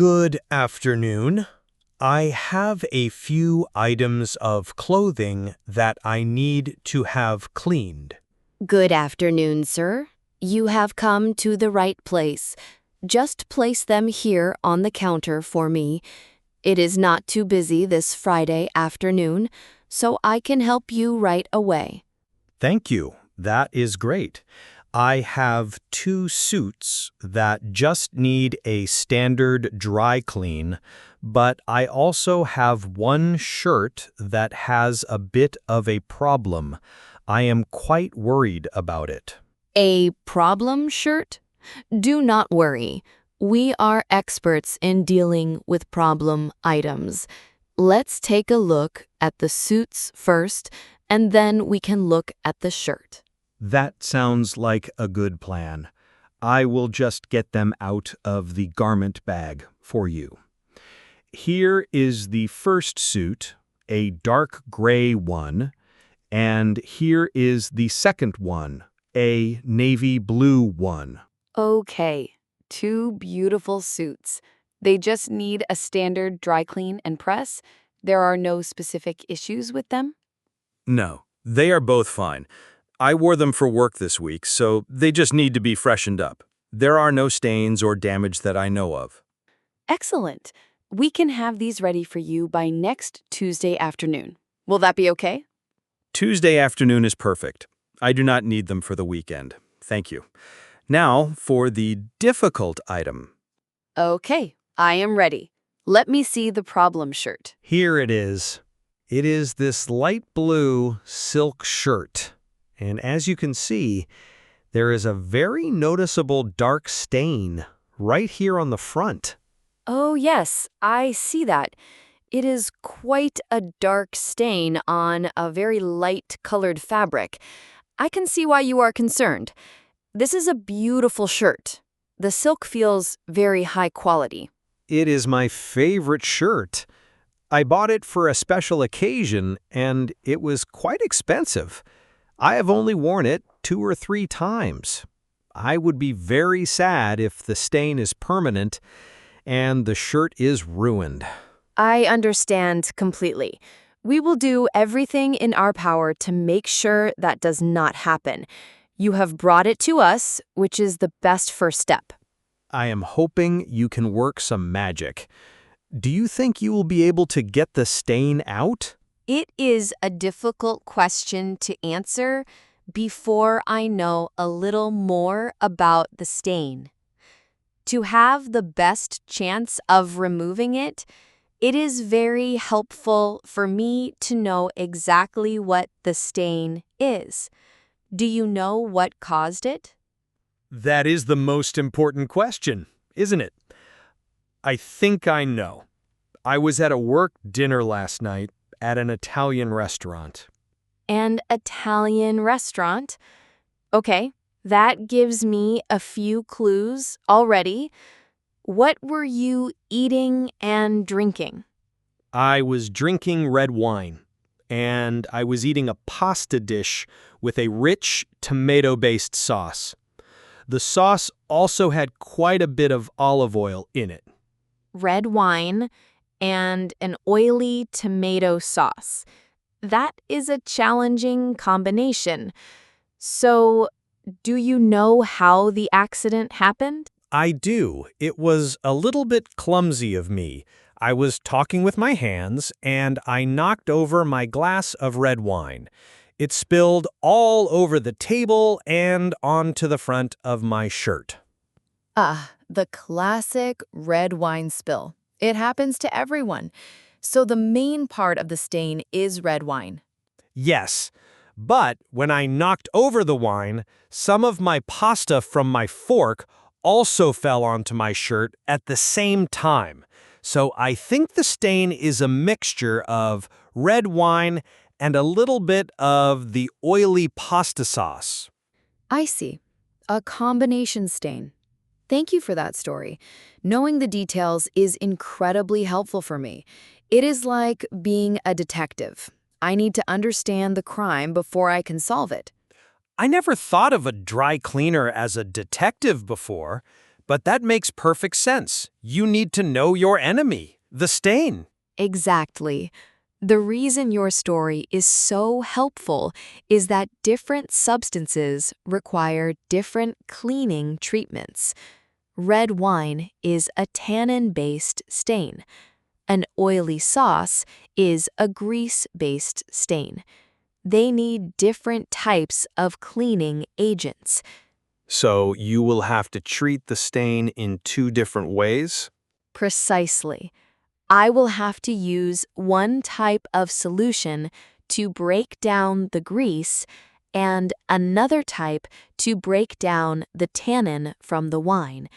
Good afternoon. I have a few items of clothing that I need to have cleaned. Good afternoon, sir. You have come to the right place. Just place them here on the counter for me. It is not too busy this Friday afternoon, so I can help you right away. Thank you. That is great. I have 2 suits that just need a standard dry clean, but I also have 1 shirt that has a bit of a problem. I am quite worried about it. A problem shirt? Do not worry. We are experts in dealing with problem items. Let's take a look at the suits first, and then we can look at the shirt. That sounds like a good plan. I will just get them out of the garment bag for you. Here is the first suit, a dark gray one, and here is the second one, a navy blue one. Okay, 2 beautiful suits. They just need a standard dry clean and press. There are no specific issues with them? No, they are both fine. I wore them for work this week, so they just need to be freshened up. There are no stains or damage that I know of. Excellent. We can have these ready for you by next Tuesday afternoon. Will that be okay? Tuesday afternoon is perfect. I do not need them for the weekend. Thank you. Now for the difficult item. Okay, I am ready. Let me see the problem shirt. Here it is. It is this light blue silk shirt. And as you can see, there is a very noticeable dark stain right here on the front. Oh yes, I see that. It is quite a dark stain on a very light-colored fabric. I can see why you are concerned. This is a beautiful shirt. The silk feels very high quality. It is my favorite shirt. I bought it for a special occasion, and it was quite expensive. I have only worn it 2 or 3 times. I would be very sad if the stain is permanent and the shirt is ruined. I understand completely. We will do everything in our power to make sure that does not happen. You have brought it to us, which is the best first step. I am hoping you can work some magic. Do you think you will be able to get the stain out? It is a difficult question to answer before I know a little more about the stain. To have the best chance of removing it, it is very helpful for me to know exactly what the stain is. Do you know what caused it? That is the most important question, isn't it? I think I know. I was at a work dinner last night at an Italian restaurant. An Italian restaurant? Okay, that gives me a few clues already. What were you eating and drinking? I was drinking red wine, and I was eating a pasta dish with a rich tomato-based sauce. The sauce also had quite a bit of olive oil in it. Red wine and an oily tomato sauce. That is a challenging combination. So, do you know how the accident happened? I do. It was a little bit clumsy of me. I was talking with my hands, and I knocked over my glass of red wine. It spilled all over the table and onto the front of my shirt. Ah, the classic red wine spill. It happens to everyone. So the main part of the stain is red wine. Yes, but when I knocked over the wine, some of my pasta from my fork also fell onto my shirt at the same time. So I think the stain is a mixture of red wine and a little bit of the oily pasta sauce. I see. A combination stain. Thank you for that story. Knowing the details is incredibly helpful for me. It is like being a detective. I need to understand the crime before I can solve it. I never thought of a dry cleaner as a detective before, But that makes perfect sense. You need to know your enemy, the stain. Exactly. The reason your story is so helpful is that different substances require different cleaning treatments. Red wine is a tannin-based stain. An oily sauce is a grease-based stain. They need different types of cleaning agents. So you will have to treat the stain in 2 different ways? Precisely. I will have to use one type of solution to break down the grease and another type to break down the tannin from the wine.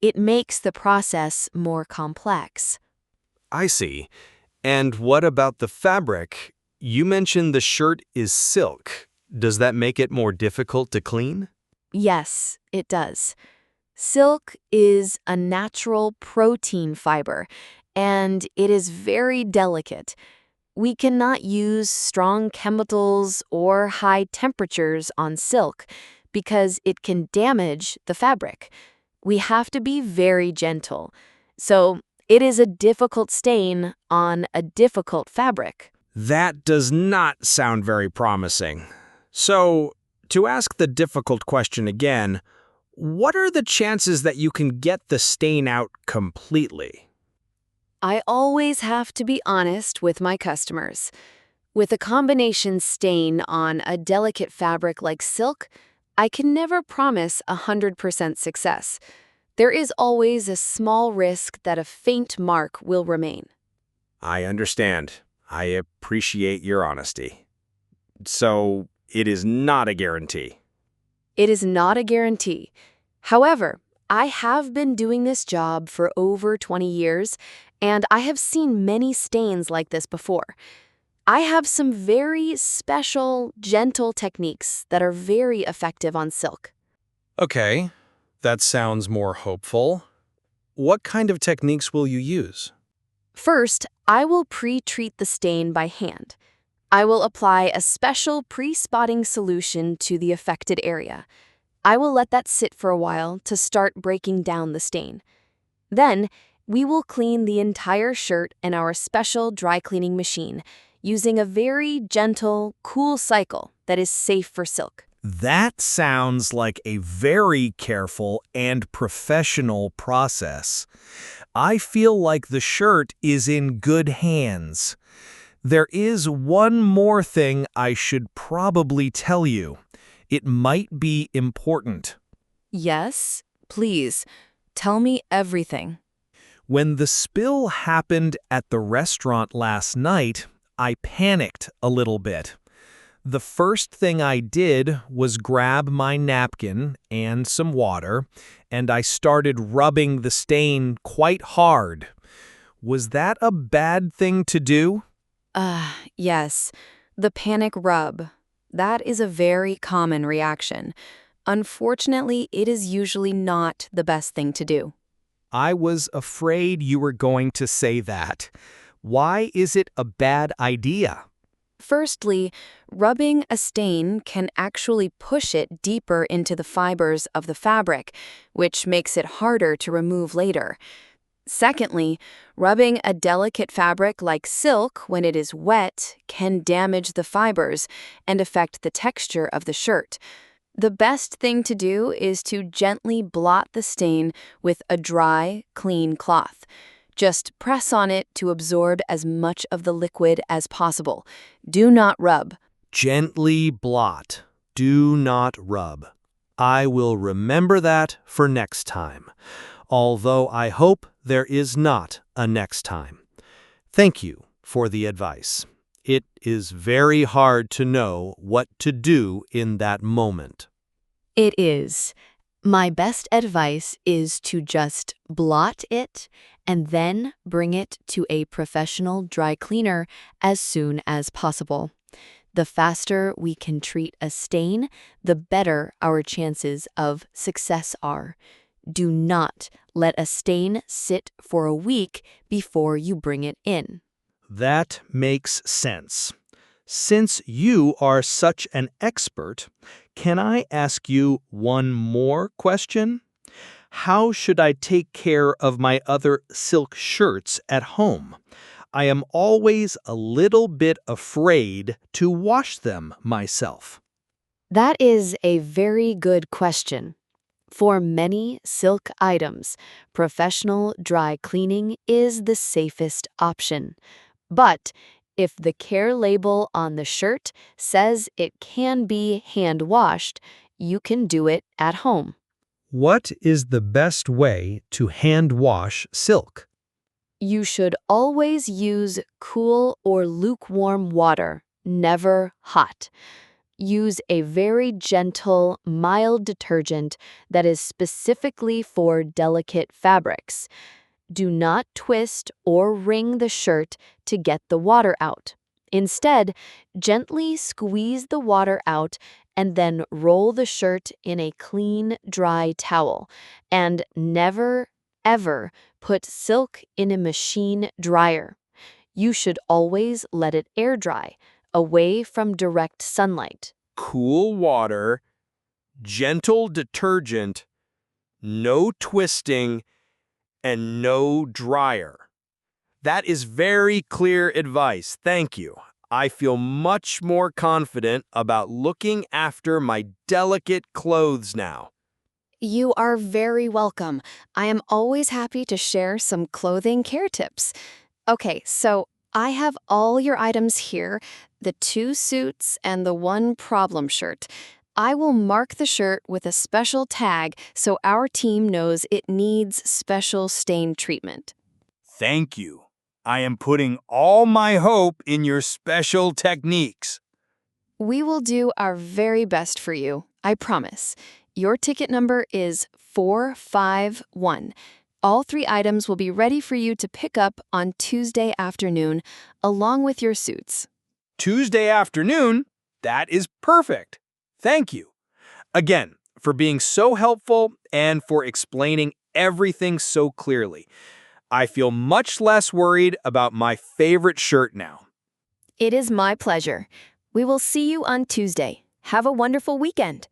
It makes the process more complex. I see. And what about the fabric? You mentioned the shirt is silk. Does that make it more difficult to clean? Yes, it does. Silk is a natural protein fiber, and it is very delicate. We cannot use strong chemicals or high temperatures on silk because it can damage the fabric. We have to be very gentle. So it is a difficult stain on a difficult fabric. That does not sound very promising. So, to ask the difficult question again, what are the chances that you can get the stain out completely? I always have to be honest with my customers. With a combination stain on a delicate fabric like silk, I can never promise 100% success. There is always a small risk that a faint mark will remain. I understand. I appreciate your honesty. So, it is not a guarantee. It is not a guarantee. However, I have been doing this job for over 20 years, and I have seen many stains like this before. I have some very special, gentle techniques that are very effective on silk. Okay, that sounds more hopeful. What kind of techniques will you use? First, I will pre-treat the stain by hand. I will apply a special pre-spotting solution to the affected area. I will let that sit for a while to start breaking down the stain. Then, we will clean the entire shirt in our special dry cleaning machine using a very gentle, cool cycle that is safe for silk. That sounds like a very careful and professional process. I feel like the shirt is in good hands. There is one more thing I should probably tell you. It might be important. Yes, please, tell me everything. When the spill happened at the restaurant last night, I panicked a little bit. The first thing I did was grab my napkin and some water, and I started rubbing the stain quite hard. Was that a bad thing to do? Yes, the panic rub. That is a very common reaction. Unfortunately, it is usually not the best thing to do. I was afraid you were going to say that. Why is it a bad idea? Firstly, rubbing a stain can actually push it deeper into the fibers of the fabric, which makes it harder to remove later. Secondly, rubbing a delicate fabric like silk when it is wet can damage the fibers and affect the texture of the shirt. The best thing to do is to gently blot the stain with a dry, clean cloth. Just press on it to absorb as much of the liquid as possible. Do not rub. Gently blot. Do not rub. I will remember that for next time, although I hope there is not a next time. Thank you for the advice. It is very hard to know what to do in that moment. It is. My best advice is to just blot it and then bring it to a professional dry cleaner as soon as possible. The faster we can treat a stain, the better our chances of success are. Do not let a stain sit for a week before you bring it in. That makes sense. Since you are such an expert, can I ask you one more question? How should I take care of my other silk shirts at home? I am always a little bit afraid to wash them myself. That is a very good question. For many silk items, professional dry cleaning is the safest option. But if the care label on the shirt says it can be hand washed, you can do it at home. What is the best way to hand wash silk? You should always use cool or lukewarm water, never hot. Use a very gentle, mild detergent that is specifically for delicate fabrics. Do not twist or wring the shirt to get the water out. Instead, gently squeeze the water out and then roll the shirt in a clean, dry towel. And never, ever put silk in a machine dryer. You should always let it air dry, away from direct sunlight. Cool water, gentle detergent, no twisting, and no dryer. That is very clear advice. Thank you. I feel much more confident about looking after my delicate clothes now. You are very welcome. I am always happy to share some clothing care tips. Okay, so I have all your items here, the 2 suits and the 1 problem shirt. I will mark the shirt with a special tag so our team knows it needs special stain treatment. Thank you. I am putting all my hope in your special techniques. We will do our very best for you, I promise. Your ticket number is 451. All 3 items will be ready for you to pick up on Tuesday afternoon, along with your suits. Tuesday afternoon? That is perfect. Thank you. Again, for being so helpful and for explaining everything so clearly. I feel much less worried about my favorite shirt now. It is my pleasure. We will see you on Tuesday. Have a wonderful weekend.